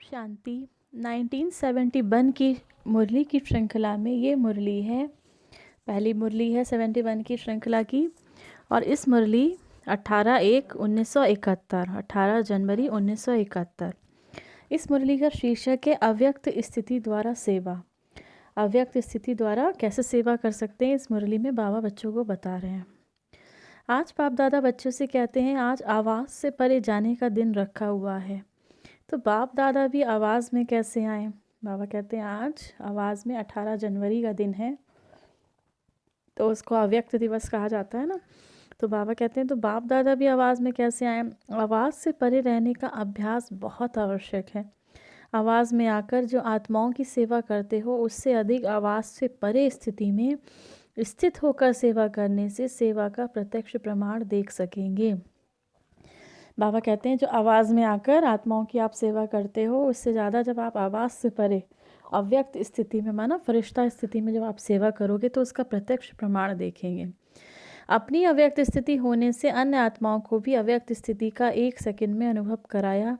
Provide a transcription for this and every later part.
शांति 1971 की मुरली की श्रृंखला में ये मुरली है। पहली मुरली है 71 की श्रृंखला की और इस मुरली 18 जनवरी 1971। इस मुरली का शीर्षक है अव्यक्त स्थिति द्वारा सेवा। अव्यक्त स्थिति द्वारा कैसे सेवा कर सकते हैं, इस मुरली में बाबा बच्चों को बता रहे हैं। आज बाप दादा बच्चों से कहते हैं आज आवाज़ से परे जाने का दिन रखा हुआ है, तो बाप दादा भी आवाज़ में कैसे आए। बाबा कहते हैं आज आवाज़ में 18 जनवरी का दिन है, तो उसको अव्यक्त दिवस कहा जाता है ना। तो बाबा कहते हैं तो बाप दादा भी आवाज़ में कैसे आए। आवाज़ से परे रहने का अभ्यास बहुत आवश्यक है। आवाज़ में आकर जो आत्माओं की सेवा करते हो, उससे अधिक आवाज़ से परे स्थिति में स्थित होकर सेवा करने से सेवा का प्रत्यक्ष प्रमाण देख सकेंगे। बाबा कहते हैं जो आवाज़ में आकर आत्माओं की आप सेवा करते हो, उससे ज़्यादा जब आप आवाज़ से परे अव्यक्त स्थिति में, माना फरिश्ता स्थिति में जब आप सेवा करोगे तो उसका प्रत्यक्ष प्रमाण देखेंगे। अपनी अव्यक्त स्थिति होने से अन्य आत्माओं को भी अव्यक्त स्थिति का 1 सेकंड में अनुभव कराया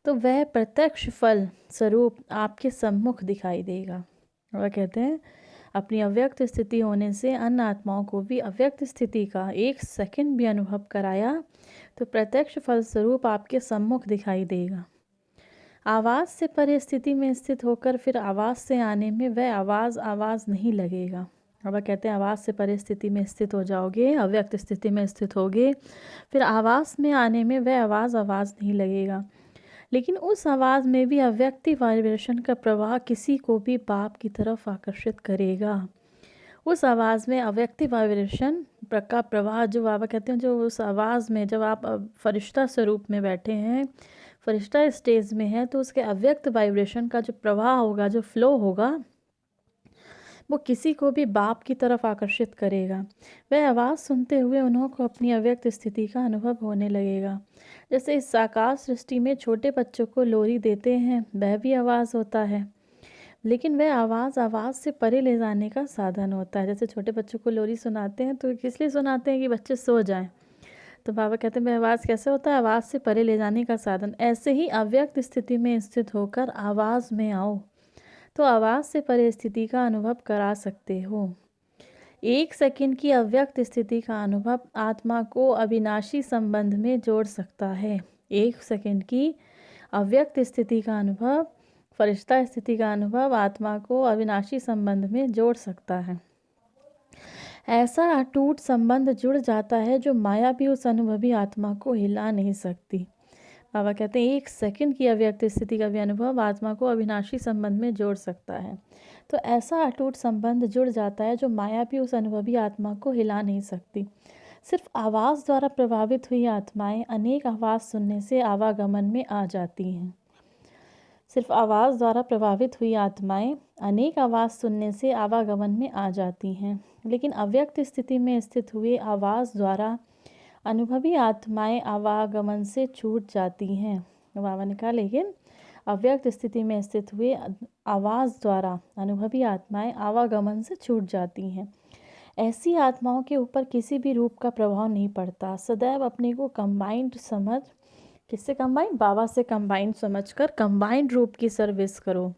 तो वह प्रत्यक्ष फल स्वरूप आपके सम्मुख दिखाई देगा। वह कहते हैं अपनी अव्यक्त स्थिति होने से अन्य आत्माओं को भी अव्यक्त स्थिति का 1 सेकंड भी अनुभव कराया तो प्रत्यक्ष फलस्वरूप आपके सम्मुख दिखाई देगा। आवाज़ से परे स्थिति में स्थित होकर फिर आवाज़ से आने में वह आवाज़ नहीं लगेगा। बाबा कहते हैं आवाज़ से परे स्थिति में स्थित हो जाओगे, अव्यक्त स्थिति में स्थित होगे, फिर आवाज़ में आने में वह आवाज़ नहीं लगेगा। लेकिन उस आवाज़ में भी अव्यक्ति वाइब्रेशन का प्रवाह किसी को भी बाप की तरफ आकर्षित करेगा। उस आवाज़ में अव्यक्ति वाइब्रेशन का प्रवाह, जो बाबा कहते हैं जो उस आवाज़ में जब आप फरिश्ता स्वरूप में बैठे हैं, फरिश्ता स्टेज में है, तो उसके अव्यक्त वाइब्रेशन का जो प्रवाह होगा, जो फ्लो होगा, वो किसी को भी बाप की तरफ आकर्षित करेगा। वह आवाज़ सुनते हुए उन्हों को अपनी अव्यक्त स्थिति का अनुभव होने लगेगा। जैसे इस साकार सृष्टि में छोटे बच्चों को लोरी देते हैं, वह भी आवाज़ होता है, लेकिन वह आवाज़ से परे ले जाने का साधन होता है। जैसे छोटे बच्चों को लोरी सुनाते हैं तो किस लिए सुनाते हैं कि बच्चे सो जाएं। तो बाबा कहते हैं वह आवाज़ कैसे होता है, आवाज़ से परे ले जाने का साधन। ऐसे ही अव्यक्त स्थिति में स्थित होकर आवाज़ में आओ तो आवाज़ से परे स्थिति का अनुभव करा सकते हो। 1 सेकंड की अव्यक्त स्थिति का अनुभव आत्मा को अविनाशी संबंध में जोड़ सकता है। 1 सेकंड की अव्यक्त स्थिति का अनुभव, फरिश्ता स्थिति का अनुभव आत्मा को अविनाशी संबंध में जोड़ सकता है। ऐसा अटूट संबंध जुड़ जाता है जो माया भी उस अनुभवी आत्मा को हिला नहीं सकती। बाबा कहते हैं 1 सेकंड की अव्यक्त स्थिति का भी अनुभव आत्मा को अविनाशी संबंध में जोड़ सकता है। तो ऐसा अटूट संबंध जुड़ जाता है जो माया भी उस अनुभवी आत्मा को हिला नहीं सकती। सिर्फ आवाज़ द्वारा प्रभावित हुई आत्माएं अनेक आवाज़ सुनने से आवागमन में आ जाती हैं। सिर्फ आवाज़ द्वारा प्रभावित हुई आत्माएं अनेक आवाज़ सुनने से आवागमन में आ जाती हैं, लेकिन अव्यक्त स्थिति में स्थित हुए आवाज़ द्वारा अनुभवी आत्माएं आवागमन से छूट जाती हैं। बाबा ने कहा लेकिन अव्यक्त स्थिति में स्थित हुए आवाज़ द्वारा अनुभवी आत्माएं आवागमन से छूट जाती हैं। ऐसी आत्माओं के ऊपर किसी भी रूप का प्रभाव नहीं पड़ता। सदैव अपने को कंबाइंड समझ, किससे कंबाइंड, बाबा से कंबाइंड समझकर कंबाइंड रूप की सर्विस करो,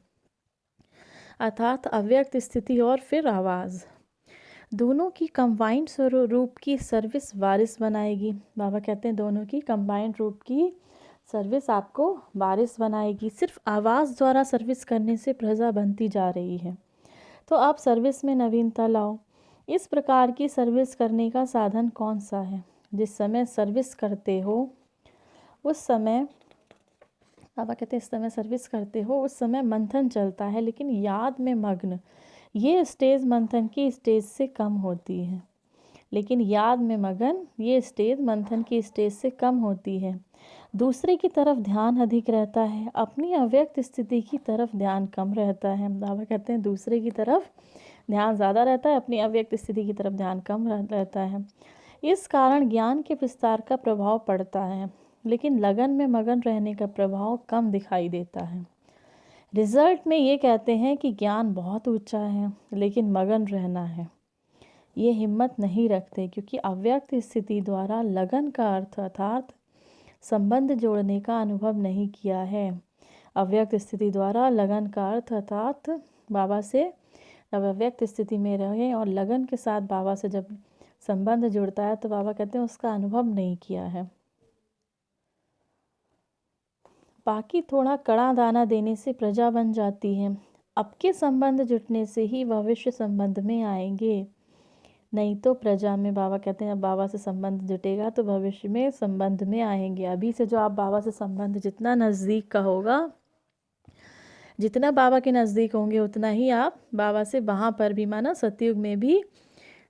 अर्थात अव्यक्त स्थिति और फिर आवाज़, दोनों की कंबाइंड रूप की सर्विस वारिस बनाएगी। बाबा कहते हैं दोनों की कंबाइंड रूप की सर्विस आपको वारिस बनाएगी। सिर्फ आवाज़ द्वारा सर्विस करने से प्रजा बनती जा रही है, तो आप सर्विस में नवीनता लाओ। इस प्रकार की सर्विस करने का साधन कौन सा है। जिस समय सर्विस करते हो उस समय, बाबा कहते हैं इस समय सर्विस करते हो उस समय मंथन चलता है, लेकिन याद में मग्न ये स्टेज मंथन की स्टेज से कम होती है। लेकिन याद में मगन ये स्टेज मंथन की स्टेज से कम होती है। दूसरे की तरफ ध्यान अधिक रहता है, अपनी अव्यक्त स्थिति की तरफ ध्यान कम रहता है। बाबा कहते हैं दूसरे की तरफ ध्यान ज़्यादा रहता है, अपनी अव्यक्त स्थिति की तरफ ध्यान कम रहता है। इस कारण ज्ञान के विस्तार का प्रभाव पड़ता है, लेकिन लगन में मगन रहने का प्रभाव कम दिखाई देता है। रिजल्ट में ये कहते हैं कि ज्ञान बहुत ऊंचा है, लेकिन मगन रहना है ये हिम्मत नहीं रखते, क्योंकि अव्यक्त स्थिति द्वारा लगन का अर्थ अर्थात संबंध जोड़ने का अनुभव नहीं किया है। अव्यक्त स्थिति द्वारा लगन का अर्थ अर्थात बाबा से जब अव्यक्त स्थिति में रहें और लगन के साथ बाबा से जब संबंध जुड़ता है तो बाबा कहते हैं उसका अनुभव नहीं किया है। बाकी थोड़ा कड़ा दाना देने से प्रजा बन जाती है। अब के संबंध जुटने से ही भविष्य संबंध में आएंगे, नहीं तो प्रजा में बाबा कहते हैं अब बाबा से संबंध जुटेगा तो भविष्य में संबंध में आएंगे। अभी से जो आप बाबा से संबंध जितना नज़दीक का होगा, जितना बाबा के नज़दीक होंगे उतना ही आप बाबा से वहाँ पर भी माना सतयुग में भी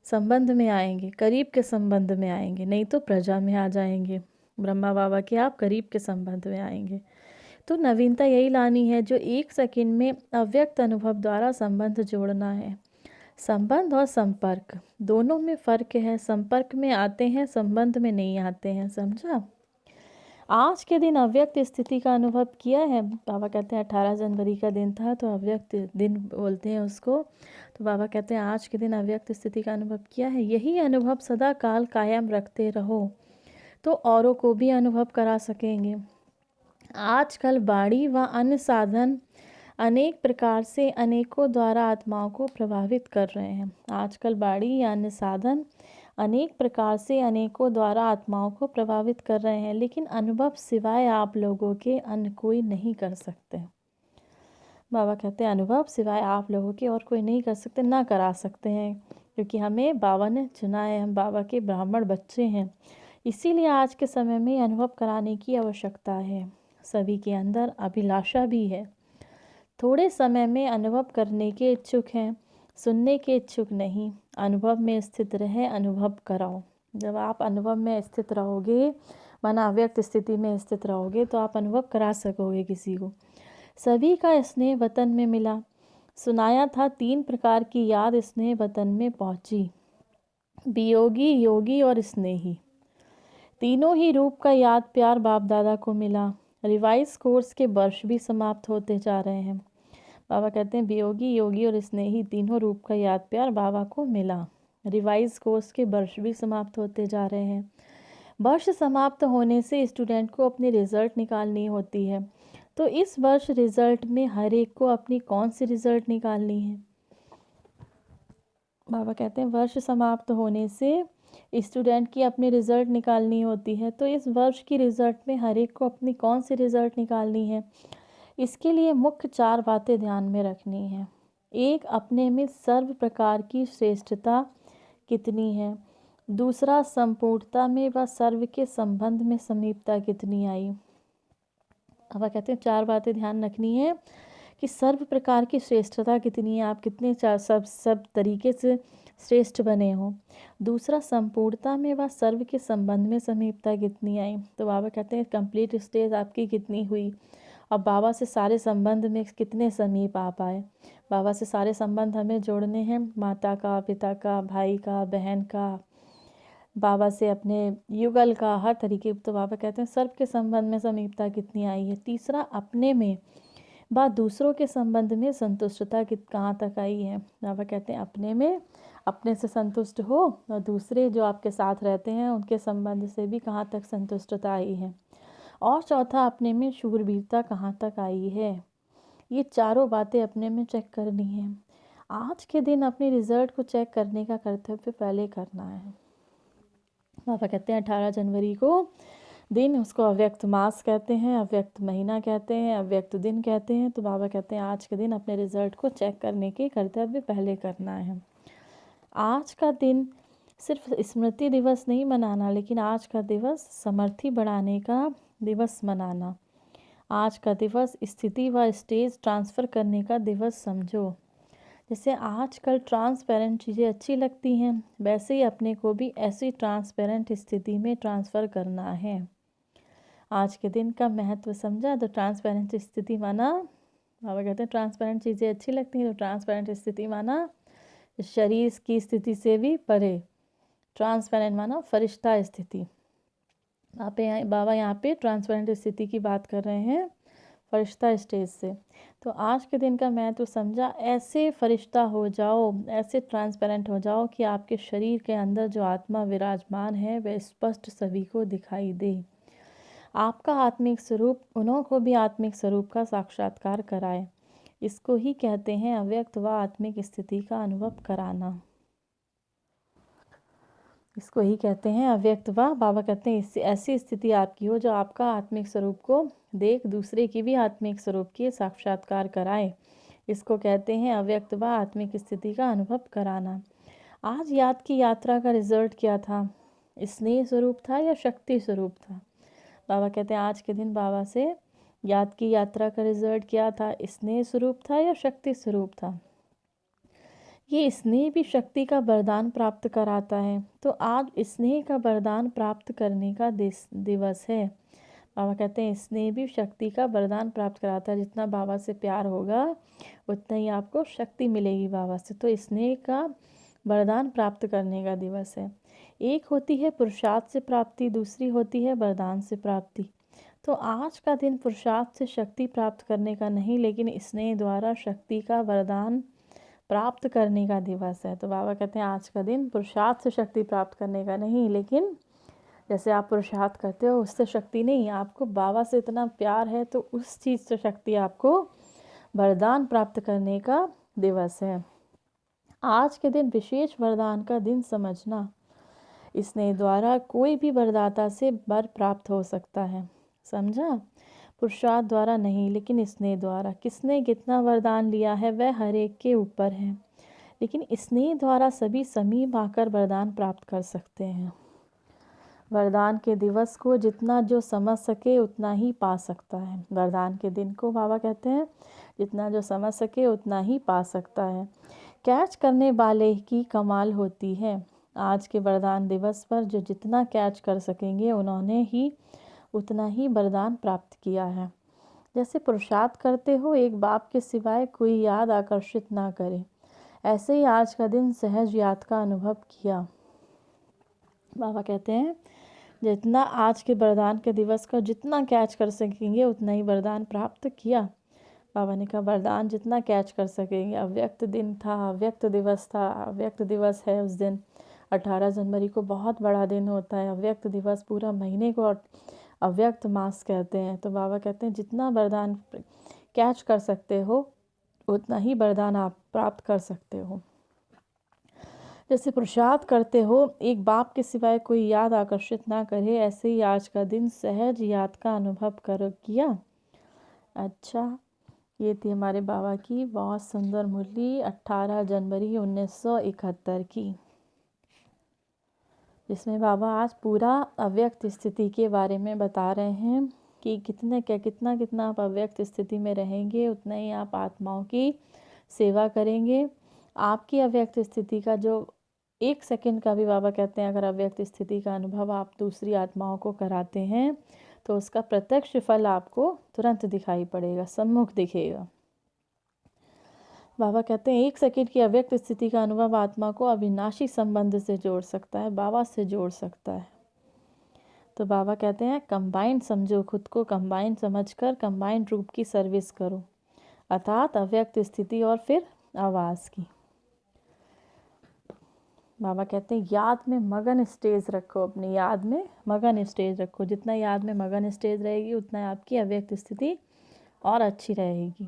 संबंध में आएंगे, करीब के संबंध में आएंगे, नहीं तो प्रजा में आ जाएंगे। ब्रह्मा बाबा के आप करीब के संबंध में आएंगे। तो नवीनता यही लानी है जो 1 सेकंड में अव्यक्त अनुभव द्वारा संबंध जोड़ना है। संबंध और संपर्क दोनों में फ़र्क है। संपर्क में आते हैं, संबंध में नहीं आते हैं, समझा। आज के दिन अव्यक्त स्थिति का अनुभव किया है। बाबा कहते हैं 18 जनवरी का दिन था तो अव्यक्त दिन बोलते हैं उसको। तो बाबा कहते हैं आज के दिन अव्यक्त स्थिति का अनुभव किया है। यही अनुभव सदा काल कायम रखते रहो तो औरों को भी अनुभव करा सकेंगे। आजकल बाड़ी व अन्य साधन अनेक प्रकार से अनेकों द्वारा आत्माओं को प्रभावित कर रहे हैं। आजकल बाड़ी या अन्य साधन अनेक प्रकार से अनेकों द्वारा आत्माओं को प्रभावित कर रहे हैं, लेकिन अनुभव सिवाय आप लोगों के अन्य कोई नहीं कर सकते। बाबा कहते हैं अनुभव सिवाय आप लोगों के और कोई नहीं कर सकते, ना करा सकते हैं, क्योंकि हमें बाबा ने चुना है, हम बाबा के ब्राह्मण बच्चे हैं। इसीलिए आज के समय में अनुभव कराने की आवश्यकता है। सभी के अंदर अभिलाषा भी है। थोड़े समय में अनुभव करने के इच्छुक हैं, सुनने के इच्छुक नहीं। अनुभव में स्थित रहे, अनुभव कराओ। जब आप अनुभव में स्थित रहोगे, माना अव्यक्त स्थिति में स्थित रहोगे, तो आप अनुभव करा सकोगे किसी को। सभी का स्नेह वतन में मिला। सुनाया था 3 प्रकार की याद स्नेह वतन में पहुंची, वियोगी, योगी और स्नेही। तीनों ही रूप का याद प्यार बाप दादा को मिला। रिवाइज कोर्स के वर्ष भी समाप्त होते जा रहे हैं। बाबा कहते हैं वियोगी, योगी और स्नेही तीनों रूप का याद प्यार बाबा को मिला। रिवाइज कोर्स के वर्ष भी समाप्त होते जा रहे हैं। वर्ष समाप्त होने से स्टूडेंट को अपनी रिज़ल्ट निकालनी होती है। तो इस वर्ष रिज़ल्ट में हर एक को अपनी कौन सी रिज़ल्ट निकालनी है। बाबा कहते हैं वर्ष समाप्त होने से स्टूडेंट की अपनी रिज़ल्ट निकालनी होती है। तो इस वर्ष की रिज़ल्ट में हर एक को अपनी कौन सी रिज़ल्ट निकालनी है, इसके लिए मुख्य 4 बातें ध्यान में रखनी है। 1, अपने में सर्व प्रकार की श्रेष्ठता कितनी है। दूसरा, संपूर्णता में व सर्व के संबंध में समीपता कितनी आई। अब कहते हैं 4 बातें ध्यान रखनी है कि सर्व प्रकार की श्रेष्ठता कितनी है, आप कितने सब तरीके से श्रेष्ठ बने हो। दूसरा, संपूर्णता में व सर्व के संबंध में समीपता कितनी आई। तो बाबा कहते हैं कंप्लीट स्टेज आपकी कितनी हुई, और बाबा से सारे संबंध में कितने समीप आ पाए। बाबा से सारे संबंध हमें जोड़ने हैं, माता का, पिता का, भाई का, बहन का, बाबा से अपने युगल का, हर तरीके। तो बाबा कहते हैं सर्व के संबंध में समीपता कितनी आई है। तीसरा, अपने में व दूसरों के संबंध में संतुष्टता कहाँ तक आई है। बाबा कहते हैं अपने में अपने से संतुष्ट हो, और दूसरे जो आपके साथ रहते हैं उनके संबंध से भी कहाँ तक संतुष्टता आई है। और चौथा, अपने में शूरवीरता कहाँ तक आई है। ये चारों बातें अपने में चेक करनी है। आज के दिन अपनी रिज़ल्ट को चेक करने का कर्तव्य पहले करना है। बाबा कहते हैं 18 जनवरी को दिन, उसको अव्यक्त मास कहते हैं, अव्यक्त महीना कहते हैं, अव्यक्त दिन कहते हैं। तो बाबा कहते हैं आज के दिन अपने रिज़ल्ट को चेक करने के कर्तव्य पहले करना है। आज का दिन सिर्फ स्मृति दिवस नहीं मनाना, लेकिन आज का दिवस समर्थी बढ़ाने का दिवस मनाना। आज का दिवस स्थिति व स्टेज ट्रांसफ़र करने का दिवस समझो। जैसे आजकल ट्रांसपेरेंट चीज़ें अच्छी लगती हैं, वैसे ही अपने को भी ऐसी ट्रांसपेरेंट स्थिति में ट्रांसफ़र करना है। आज के दिन का महत्व समझा। तो ट्रांसपेरेंट स्थिति माना, बाबा कहते हैं ट्रांसपेरेंट चीज़ें अच्छी लगती हैं, तो ट्रांसपेरेंट स्थिति माना शरीर की स्थिति से भी परे। ट्रांसपेरेंट माना फरिश्ता स्थिति। बाबा यहाँ पे ट्रांसपेरेंट स्थिति की बात कर रहे हैं, फरिश्ता स्टेज से। तो आज के दिन का मैं तो समझा, ऐसे फरिश्ता हो जाओ, ऐसे ट्रांसपेरेंट हो जाओ कि आपके शरीर के अंदर जो आत्मा विराजमान है वह स्पष्ट सभी को दिखाई दे। आपका आत्मिक स्वरूप उन्हों को भी आत्मिक स्वरूप का साक्षात्कार कराए। इसको ही कहते हैं अव्यक्त व आत्मिक स्थिति का अनुभव कराना। इसको ही कहते हैं अव्यक्त व बाबा कहते हैं इससे ऐसी स्थिति आपकी हो जो आपका आत्मिक स्वरूप को देख दूसरे की भी आत्मिक स्वरूप की साक्षात्कार कराए। इसको कहते हैं अव्यक्त व आत्मिक स्थिति का अनुभव कराना। आज याद की यात्रा का रिजल्ट क्या था? स्नेह स्वरूप था या शक्ति स्वरूप था? बाबा कहते हैं आज के दिन बाबा से याद की यात्रा का रिजल्ट क्या था? स्नेह स्वरूप था या शक्ति स्वरूप था? ये स्नेह भी शक्ति का वरदान प्राप्त कराता है। तो आज स्नेह का वरदान प्राप्त करने का दिवस है। बाबा कहते हैं स्नेह भी शक्ति का वरदान प्राप्त कराता है। जितना बाबा से प्यार होगा उतना ही आपको शक्ति मिलेगी बाबा से। तो स्नेह का वरदान प्राप्त करने का दिवस है। एक होती है पुरुषार्थ से प्राप्ति, दूसरी होती है वरदान से प्राप्ति। तो आज का दिन पुरुषार्थ से शक्ति प्राप्त करने का नहीं, लेकिन स्नेह द्वारा शक्ति का वरदान प्राप्त करने का दिवस है। तो बाबा कहते हैं आज का दिन पुरुषार्थ से शक्ति प्राप्त करने का नहीं, लेकिन जैसे आप पुरुषार्थ करते हो उससे शक्ति नहीं, आपको बाबा से इतना प्यार है तो उस चीज़ से शक्ति आपको वरदान प्राप्त करने का दिवस है। आज के दिन विशेष वरदान का दिन समझना। स्नेह द्वारा कोई भी वरदाता से वर प्राप्त हो सकता है, समझा? पुरुषार्थ द्वारा नहीं, लेकिन स्नेह द्वारा। किसने कितना वरदान लिया है वह हर एक के ऊपर है, लेकिन स्नेह द्वारा सभी समीप आकर वरदान प्राप्त कर सकते हैं। वरदान के दिवस को जितना जो समझ सके उतना ही पा सकता है। वरदान के दिन को बाबा कहते हैं जितना जो समझ सके उतना ही पा सकता है। कैच करने वाले की कमाल होती है। आज के वरदान दिवस पर जो जितना कैच कर सकेंगे उन्होंने ही उतना ही वरदान प्राप्त किया है। जैसे पुरुषार्थ करते हो एक बाप के सिवाय कोई याद आकर्षित ना करे, ऐसे ही आज का दिन सहज याद का अनुभव किया। बाबा कहते हैं जितना आज के वरदान के दिवस का जितना कैच कर सकेंगे उतना ही वरदान प्राप्त किया। बाबा ने कहा वरदान जितना कैच कर सकेंगे। अव्यक्त दिन था, अव्यक्त दिवस था, अव्यक्त दिवस है उस दिन। 18 जनवरी को बहुत बड़ा दिन होता है। अव्यक्त दिवस पूरा महीने को अव्यक्त मास कहते हैं। तो बाबा कहते हैं जितना वरदान कैच कर सकते हो उतना ही वरदान आप प्राप्त कर सकते हो। जैसे पुरुषार्थ करते हो एक बाप के सिवाय कोई याद आकर्षित ना करे, ऐसे ही आज का दिन सहज याद का अनुभव किया। अच्छा, ये थी हमारे बाबा की बहुत सुंदर मुरली 18 जनवरी 1971 की, जिसमें बाबा आज पूरा अव्यक्त स्थिति के बारे में बता रहे हैं कि कितना आप अव्यक्त स्थिति में रहेंगे उतना ही आप आत्माओं की सेवा करेंगे। आपकी अव्यक्त स्थिति का जो 1 सेकंड का भी बाबा कहते हैं अगर अव्यक्त स्थिति का अनुभव आप दूसरी आत्माओं को कराते हैं तो उसका प्रत्यक्ष फल आपको तुरंत दिखाई पड़ेगा, सम्मुख दिखेगा। बाबा कहते हैं 1 सेकंड की अव्यक्त स्थिति का अनुभव आत्मा को अविनाशी संबंध से जोड़ सकता है, बाबा से जोड़ सकता है। तो बाबा कहते हैं कंबाइंड समझो, खुद को कंबाइंड समझकर कंबाइंड रूप की सर्विस करो, अर्थात अव्यक्त स्थिति और फिर आवाज़ की। बाबा कहते हैं याद में मगन स्टेज रखो, अपनी याद में मगन स्टेज रखो। जितना याद में मगन स्टेज रहेगी उतना आपकी अव्यक्त स्थिति और अच्छी रहेगी।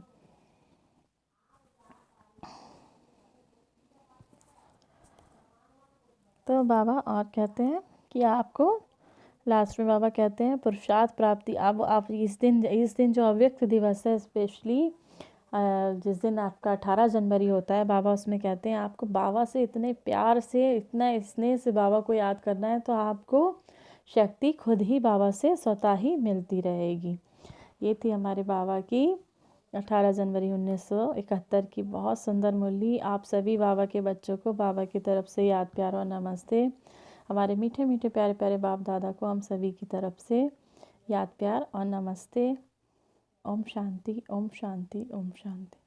तो बाबा और कहते हैं कि आपको लास्ट में बाबा कहते हैं पुरुषार्थ प्राप्ति। अब आप इस दिन जो अव्यक्त दिवस है स्पेशली जिस दिन आपका 18 जनवरी होता है, बाबा उसमें कहते हैं आपको बाबा से इतने प्यार से इतना स्नेह से बाबा को याद करना है तो आपको शक्ति खुद ही बाबा से स्वतः ही मिलती रहेगी। ये थी हमारे बाबा की 18 जनवरी 1971 की बहुत सुंदर मुरली। आप सभी बाबा के बच्चों को बाबा की तरफ से याद प्यार और नमस्ते। हमारे मीठे मीठे प्यारे प्यारे बाप दादा को हम सभी की तरफ से याद प्यार और नमस्ते। ओम शांति, ओम शांति, ओम शांति।